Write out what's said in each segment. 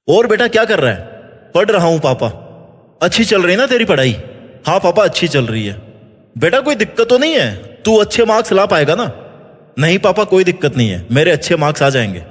और बेटा क्या कर रहा है? पढ़ रहा हूं पापा। अच्छी चल रही ना तेरी पढ़ाई? हाँ पापा अच्छी चल रही है। बेटा कोई दिक्कत तो नहीं है? तू अच्छे मार्क्स ला पाएगा ना? नहीं पापा कोई दिक्कत नहीं है, मेरे अच्छे मार्क्स आ जाएंगे।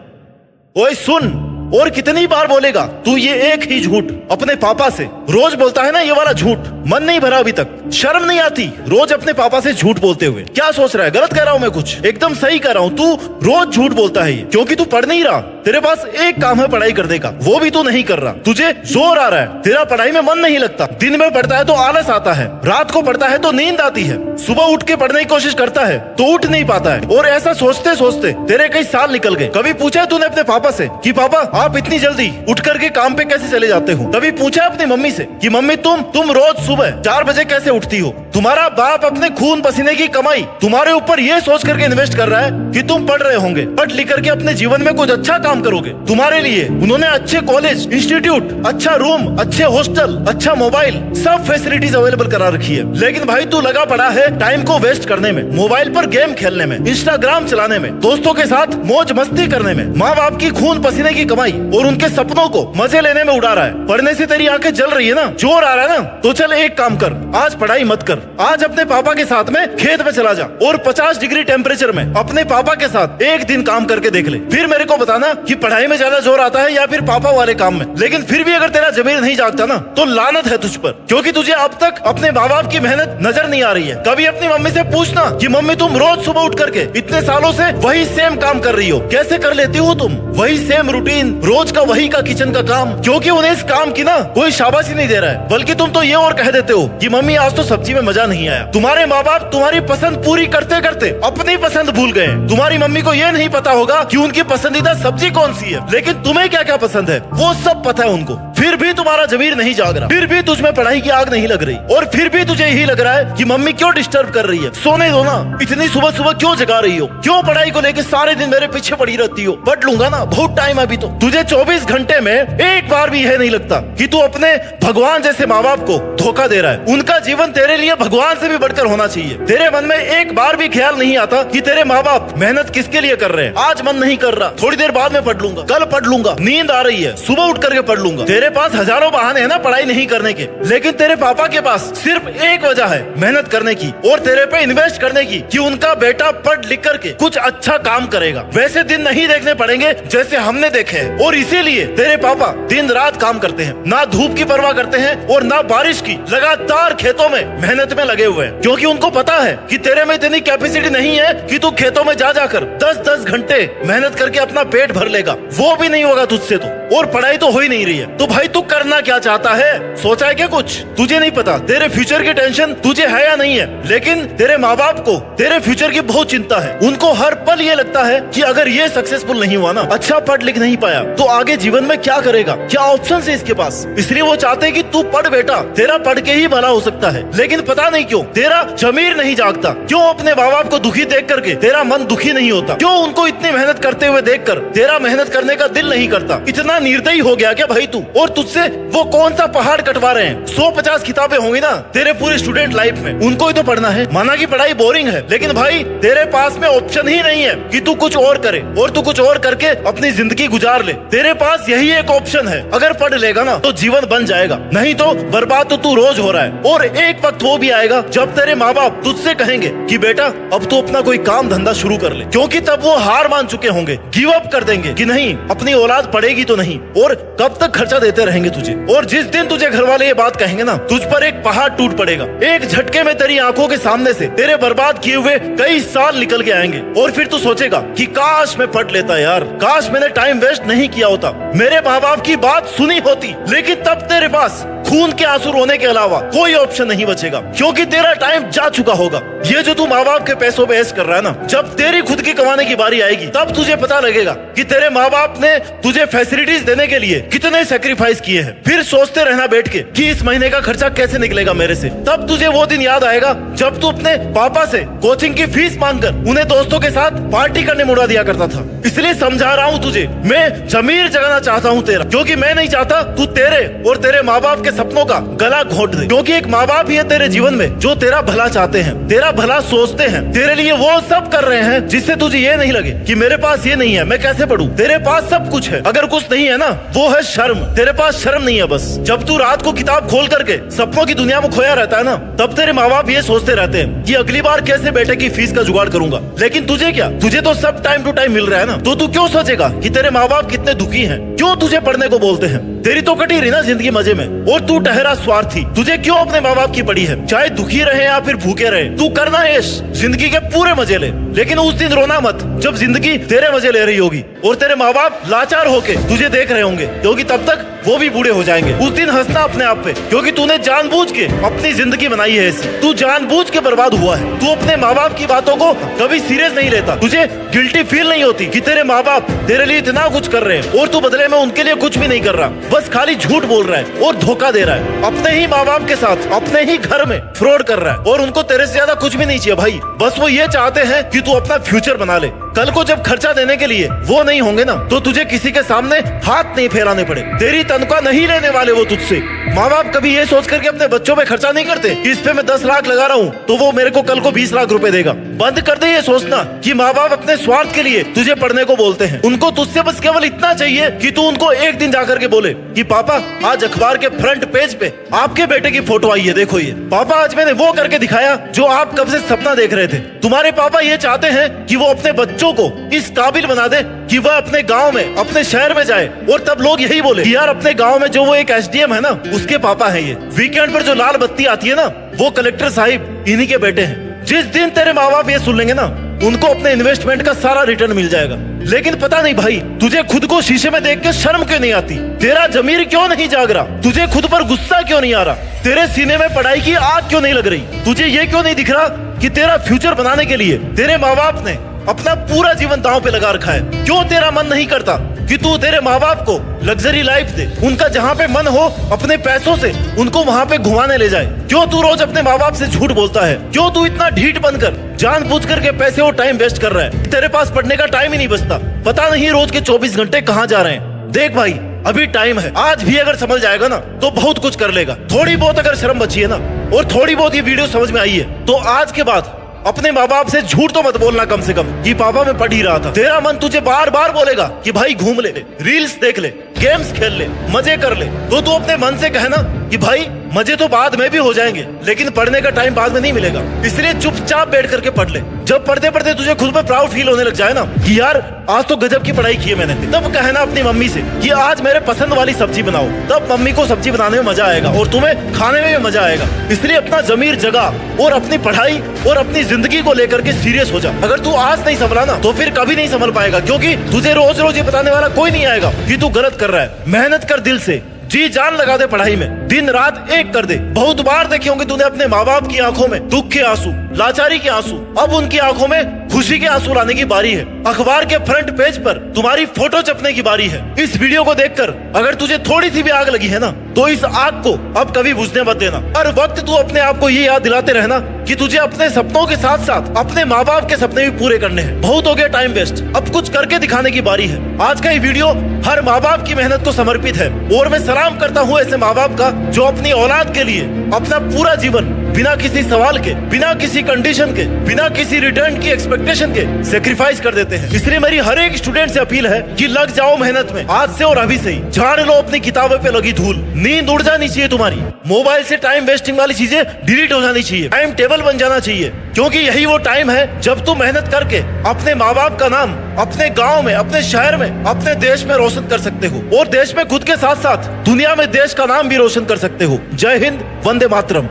ओए सुन, और कितनी बार बोलेगा तू ये एक ही झूठ अपने पापा से? रोज बोलता है ना ये वाला झूठ, मन नहीं भरा अभी तक? शर्म नहीं आती रोज अपने पापा से झूठ बोलते हुए? क्या सोच रहा है? गलत कह रहा हूं मैं कुछ? एकदम सही कह रहा हूं। तू रोज झूठ बोलता है ये क्योंकि तू पढ़ नहीं रहा। तेरे पास एक काम है पढ़ाई करने का, वो भी तू नहीं कर रहा। तुझे जोर आ रहा है, तेरा पढ़ाई में मन नहीं लगता। दिन में पढ़ता है तो आलस आता है, रात को पढ़ता है तो नींद आती है, सुबह उठ के पढ़ने की कोशिश करता है तो उठ नहीं पाता है। और ऐसा सोचते सोचते तेरे कई साल निकल गए। कभी पूछा तूने अपने पापा से कि पापा आप इतनी जल्दी उठ करके काम पे कैसे चले जाते हो? कभी पूछा अपनी मम्मी से कि मम्मी तुम रोज सुबह 4 बजे कैसे उठती हो? तुम्हारा बाप अपने खून पसीने की कमाई तुम्हारे ऊपर ये सोच करके इन्वेस्ट कर रहा है कि तुम पढ़ रहे होंगे, पढ़ लिख करके अपने जीवन में कुछ अच्छा काम करोगे। तुम्हारे लिए उन्होंने अच्छे कॉलेज, इंस्टीट्यूट, अच्छा रूम, अच्छे हॉस्टल, अच्छा मोबाइल, सब फैसिलिटीज अवेलेबल करा रखी है। लेकिन भाई तू लगा पड़ा है टाइम को वेस्ट करने में, मोबाइल पर गेम खेलने में, इंस्टाग्राम चलाने में, दोस्तों के साथ मौज मस्ती करने में। माँ बाप की खून पसीने की कमाई और उनके सपनों को मजे लेने में उड़ा रहा है। पढ़ने से तेरी आंखें जल रही है ना, जोर आ रहा है ना, तो चल एक काम कर, आज पढ़ाई मत कर। आज अपने पापा के साथ में खेत में चला जा और 50 डिग्री टेम्परेचर में अपने पापा के साथ एक दिन काम करके देख ले। फिर मेरे को बताना कि पढ़ाई में ज्यादा जोर आता है या फिर पापा वाले काम में। लेकिन फिर भी अगर तेरा जमीर नहीं जागता ना तो लानत है तुझ पर, क्योंकि तुझे अब तक अपने माँ बाप की मेहनत नजर नहीं आ रही है। कभी अपनी मम्मी से पूछना कि मम्मी तुम रोज सुबह उठ करके इतने सालों से वही सेम काम कर रही हो, कैसे कर लेती हो तुम? वही सेम रूटीन, रोज का वही का किचन का काम। क्योंकि उन्हें इस काम की ना कोई शाबाशी नहीं दे रहा है, बल्कि तुम तो ये और कह देते हो कि मम्मी आज तो सब्जी में मजा नहीं आया। तुम्हारे माँ बाप तुम्हारी पसंद पूरी करते करते अपनी पसंद भूल गए। तुम्हारी मम्मी को ये नहीं पता होगा कि उनकी पसंदीदा सब्जी कौन सी है, लेकिन तुम्हें क्या क्या पसंद है वो सब पता है उनको। फिर भी तुम्हारा जमीर नहीं जाग रहा, फिर भी तुझमें पढ़ाई की आग नहीं लग रही, और फिर भी तुझे यही लग रहा है कि मम्मी क्यों डिस्टर्ब कर रही है। सोने दो ना, इतनी सुबह सुबह क्यों जगा रही हो? क्यों पढ़ाई को लेकर सारे दिन मेरे पीछे पड़ी रहती हो? पढ़ लूंगा ना, बहुत टाइम है अभी तो। तुझे 24 घंटे में एक बार भी यह नहीं लगता कि तू अपने भगवान जैसे माँ बाप को धोखा दे रहा है। उनका जीवन तेरे लिए भगवान से भी बढ़कर होना चाहिए। तेरे मन में एक बार भी ख्याल नहीं आता कि तेरे माँ बाप मेहनत किसके लिए कर रहे हैं। आज मन नहीं कर रहा, थोड़ी देर बाद में पढ़ लूंगा, कल पढ़ लूंगा, नींद आ रही है, सुबह उठ करके पढ़ लूंगा। तेरे पास हजारों बहाने हैं ना पढ़ाई नहीं करने के, लेकिन तेरे पापा के पास सिर्फ एक वजह है मेहनत करने की और तेरे पे इन्वेस्ट करने की कि उनका बेटा पढ़ लिख करके कुछ अच्छा काम करेगा। वैसे दिन नहीं देखने पड़ेंगे जैसे हमने देखे हैं, और इसीलिए तेरे पापा दिन रात काम करते हैं, ना धूप की परवाह करते हैं और ना बारिश की। लगातार खेतों में मेहनत में लगे हुए हैं, क्योंकि उनको पता है कि तेरे में इतनी कैपेसिटी नहीं है कि तू खेतों में जा जाकर 10-10 घंटे मेहनत करके अपना पेट भर लेगा। वो भी नहीं होगा तुझसे तो, और पढ़ाई तो हो ही नहीं रही है। तो भाई तू करना क्या चाहता है? सोचा है क्या कुछ? तुझे नहीं पता तेरे फ्यूचर की टेंशन तुझे है या नहीं है, लेकिन तेरे माँ बाप को तेरे फ्यूचर की बहुत चिंता है। उनको हर पल ये लगता है कि अगर ये सक्सेसफुल नहीं हुआ ना, अच्छा पढ़ लिख नहीं पाया, तो आगे जीवन में क्या करेगा, क्या ऑप्शन है इसके पास। इसलिए वो चाहते हैं कि तू पढ़ बेटा, तेरा पढ़ के ही भला हो सकता है। लेकिन पता नहीं क्यों तेरा जमीर नहीं जागता, क्यों अपने माँ बाप को दुखी देख करके तेरा मन दुखी नहीं होता, क्यों उनको इतनी मेहनत करते हुए देखकर तेरा मेहनत करने का दिल नहीं करता। इतना निर्दयी हो गया क्या भाई तू? और तुझसे वो कौन सा पहाड़ कटवा रहे हैं? 150 किताबें होंगी ना तेरे पूरे स्टूडेंट लाइफ में, उनको ही तो पढ़ना है। माना कि पढ़ाई बोरिंग है, लेकिन भाई तेरे पास में ऑप्शन ही नहीं है कि तू कुछ और करे और तू कुछ और करके अपनी जिंदगी गुजार ले। तेरे पास यही एक ऑप्शन है, अगर पढ़ लेगा ना तो जीवन बन जाएगा, नहीं तो बर्बाद तो तू रोज हो रहा है। और एक वक्त वो भी आएगा जब तेरे माँ बाप तुझसे कहेंगे कि बेटा अब तू अपना कोई काम धंधा शुरू कर ले, क्योंकि तब वो हार मान चुके होंगे, गिव अप कर देंगे कि नहीं अपनी औलाद पढ़ेगी तो नहीं, और कब तक खर्चा देते रहेंगे तुझे। और जिस दिन तुझे घर वाले ये बात कहेंगे ना, तुझ पर एक पहाड़ टूट पड़ेगा। एक झटके में तेरी आंखों के सामने से तेरे बर्बाद किए हुए कई साल निकल के आएंगे, और फिर तू सोचेगा कि काश मैं पढ़ लेता यार, काश मैंने टाइम वेस्ट नहीं किया होता, मेरे माँ बाप की बात सुनी होती। लेकिन तब तेरे पास खून के आंसू रोने के अलावा कोई ऑप्शन नहीं बचेगा, क्योंकि तेरा टाइम जा चुका होगा। ये जो तू माँ बाप के पैसों पे ऐश कर रहा है ना, जब तेरी खुद की कमाने की बारी आएगी तब तुझे पता लगेगा कि तेरे माँ बाप ने तुझे फैसिलिटीज देने के लिए कितने सेक्रीफाइस किए हैं। फिर सोचते रहना बैठ के कि इस महीने का खर्चा कैसे निकलेगा मेरे से। तब तुझे वो दिन याद आएगा जब तू अपने पापा से कोचिंग की फीस मांगकर उन्हें दोस्तों के साथ पार्टी करने मुड़ा दिया करता था। इसलिए समझा रहा हूँ तुझे, मैं जमीर जगाना चाहता हूँ तेरा, क्योंकि मैं नहीं चाहता तू तेरे और तेरे माँ बाप के सपनों का गला घोट दे। क्योंकि एक माँ बाप ही है तेरे जीवन में जो तेरा भला चाहते हैं, तेरा भला सोचते हैं, तेरे लिए वो सब कर रहे हैं जिससे तुझे ये नहीं लगे कि मेरे पास ये नहीं है, मैं कैसे कैसे पढूं? तेरे पास सब कुछ है, अगर कुछ नहीं है ना वो है शर्म। तेरे पास शर्म नहीं है बस। जब तू रात को किताब खोल करके सपनों की दुनिया में खोया रहता है ना, तब तेरे माँ बाप ये सोचते रहते हैं कि अगली बार कैसे बेटे की फीस का जुगाड़ करूंगा। लेकिन तुझे क्या, तुझे तो सब टाइम टू टाइम मिल रहा है ना, तो तू क्यों सोचेगा कि तेरे माँ बाप कितने दुखी हैं, क्यों तुझे पढ़ने को बोलते हैं। तेरी तो कटी रही ना जिंदगी मजे में, और तू ठहरा स्वार्थी। तुझे क्यों अपने माँ बाप की पड़ी है? चाहे दुखी रहे या फिर भूखे रहे, तू करना ऐश, जिंदगी के पूरे मजे ले। लेकिन उस दिन रोना मत जब जिंदगी तेरे मजे ले रही होगी और तेरे माँ बाप लाचार होके तुझे देख रहे होंगे, क्योंकि तब तक वो भी बूढ़े हो जाएंगे। उस दिन हंसना अपने आप पे, क्योंकि तूने जानबूझ के अपनी जिंदगी बनाई है ऐसी। तू जानबूझ के बर्बाद हुआ है। तू अपने माँ बाप की बातों को कभी सीरियस नहीं लेता। तुझे गिल्टी फील नहीं होती कि तेरे माँ बाप तेरे लिए इतना कुछ कर रहे हैं और तू बदले में उनके लिए कुछ भी नहीं कर रहा, बस खाली झूठ बोल रहा है और धोखा दे रहा है। अपने ही माँ बाप के साथ अपने ही घर में फ्रॉड कर रहा है, और उनको तेरे से ज्यादा कुछ भी नहीं चाहिए भाई। बस वो ये चाहते हैं कि तू अपना फ्यूचर बना ले। कल को जब खर्चा देने के लिए वो नहीं होंगे ना, तो तुझे किसी के सामने हाथ नहीं फैलाने पड़े। तेरी तनख्वाह नहीं लेने वाले वो तुझसे। माँ बाप कभी ये सोच करके अपने बच्चों पे खर्चा नहीं करते कि इस पे मैं 10 लाख लगा रहा हूँ तो वो मेरे को कल को 20 लाख रुपए देगा। बंद कर दे ये सोचना कि माँ बाप अपने स्वार्थ के लिए तुझे पढ़ने को बोलते हैं। उनको तुझसे बस केवल इतना चाहिए कि तू उनको एक दिन जाकर के बोले कि पापा आज अखबार के फ्रंट पेज पे आपके बेटे की फोटो आई है, देखो ये। पापा आज मैंने वो करके दिखाया जो आप कब से सपना देख रहे थे। तुम्हारे पापा ये चाहते हैं कि वो अपने बच्चों को इस काबिल बना दे कि वह अपने गांव में, अपने शहर में जाए, और तब लोग यही बोले कि यार अपने गांव में जो वो एक एसडीएम है ना, उसके पापा है ये। वीकेंड पर जो लाल बत्ती आती है ना, वो कलेक्टर साहिब इन्हीं के बेटे हैं। जिस दिन तेरे माँ बाप ये सुन लेंगे ना, उनको अपने इन्वेस्टमेंट का सारा रिटर्न मिल जाएगा। लेकिन पता नहीं भाई, तुझे खुद को शीशे में देख के शर्म क्यों नहीं आती? तेरा जमीर क्यों नहीं जाग रहा? तुझे खुद पर गुस्सा क्यों नहीं आ रहा? तेरे सीने में पढ़ाई की आग क्यों नहीं लग रही? तुझे ये क्यों नहीं दिख रहा कि तेरा फ्यूचर बनाने के लिए तेरे माँ बाप ने अपना पूरा जीवन दांव पे लगा रखा है? क्यों तेरा मन नहीं करता कि तू तेरे माँ बाप को लग्जरी लाइफ दे, उनका जहाँ पे मन हो अपने पैसों से उनको वहाँ पे घुमाने ले जाए? क्यों तू रोज अपने माँ बाप से झूठ बोलता है? क्यों तू इतना ढीठ बनकर जानबूझ करके पैसे और टाइम वेस्ट कर रहा है? तेरे पास पढ़ने का टाइम ही नहीं बचता। पता नहीं रोज के 24 घंटे कहाँ जा रहे हैं। देख भाई, अभी टाइम है। आज भी अगर समझ जाएगा ना तो बहुत कुछ कर लेगा। थोड़ी बहुत अगर शर्म बची है ना, और थोड़ी बहुत ये वीडियो समझ में आई है, तो आज के बाद अपने माँ बाप से झूठ तो मत बोलना कम से कम कि पापा मैं पढ़ ही रहा था। तेरा मन तुझे बार बार बोलेगा कि भाई घूम ले, रील्स देख ले, गेम्स खेल ले, मजे कर ले, तो तू अपने मन से कहना कि भाई मजे तो बाद में भी हो जाएंगे, लेकिन पढ़ने का टाइम बाद में नहीं मिलेगा। इसलिए चुपचाप बैठ करके पढ़ ले। जब पढ़ते पढ़ते तुझे खुद पे प्राउड फील होने लग जाए ना कि यार आज तो गजब की पढ़ाई की है मैंने, तब कहना अपनी मम्मी से कि आज मेरे पसंद वाली सब्जी बनाओ। तब मम्मी को सब्जी बनाने में मजा आएगा और तुम्हें खाने में भी मजा आएगा। इसलिए अपना जमीर जगा और अपनी पढ़ाई और अपनी जिंदगी को लेकर के सीरियस हो जा। अगर तू आज नहीं संभला ना तो फिर कभी नहीं संभल पाएगा, क्योंकि तुझे रोज रोज ये बताने वाला कोई नहीं आएगा कि तू गलत कर रहा है। मेहनत कर दिल से, जी जान लगा दे पढ़ाई में, दिन रात एक कर दे। बहुत बार देखे होंगे तूने अपने माँ बाप की आंखों में दुख के आंसू, लाचारी के आंसू। अब उनकी आंखों में खुशी के आंसू लाने की बारी है। अखबार के फ्रंट पेज पर तुम्हारी फोटो छपने की बारी है। इस वीडियो को देखकर अगर तुझे थोड़ी सी भी आग लगी है ना, तो इस आग को अब कभी बुझने मत देना। हर वक्त तू अपने आप को ये याद दिलाते रहना कि तुझे अपने सपनों के साथ साथ अपने माँ बाप के सपने भी पूरे करने हैं। बहुत हो गया टाइम वेस्ट, अब कुछ करके दिखाने की बारी है। आज का ये वीडियो हर माँ बाप की मेहनत को समर्पित है, और मैं सलाम करता हूँ ऐसे माँ बाप का जो अपनी औलाद के लिए अपना पूरा जीवन बिना किसी सवाल के, बिना किसी कंडीशन के, बिना किसी रिटर्न की एक्सपेक्टेशन के सेक्रीफाइस कर देते हैं। इसलिए मेरी हर एक स्टूडेंट से अपील है कि लग जाओ मेहनत में आज से और अभी से ही। झाड़ लो अपनी किताबों पे लगी धूल, नींद उड़ जानी चाहिए तुम्हारी, मोबाइल से टाइम वेस्टिंग वाली चीजें डिलीट हो जानी चाहिए, टाइम टेबल बन जाना चाहिए, क्योंकि यही वो टाइम है जब तुम मेहनत करके अपने माँ बाप का नाम अपने गाँव में, अपने शहर में, अपने देश में रोशन कर सकते हो, और देश में खुद के साथ साथ दुनिया में देश का नाम भी रोशन कर सकते हो। जय हिंद, वंदे मातरम।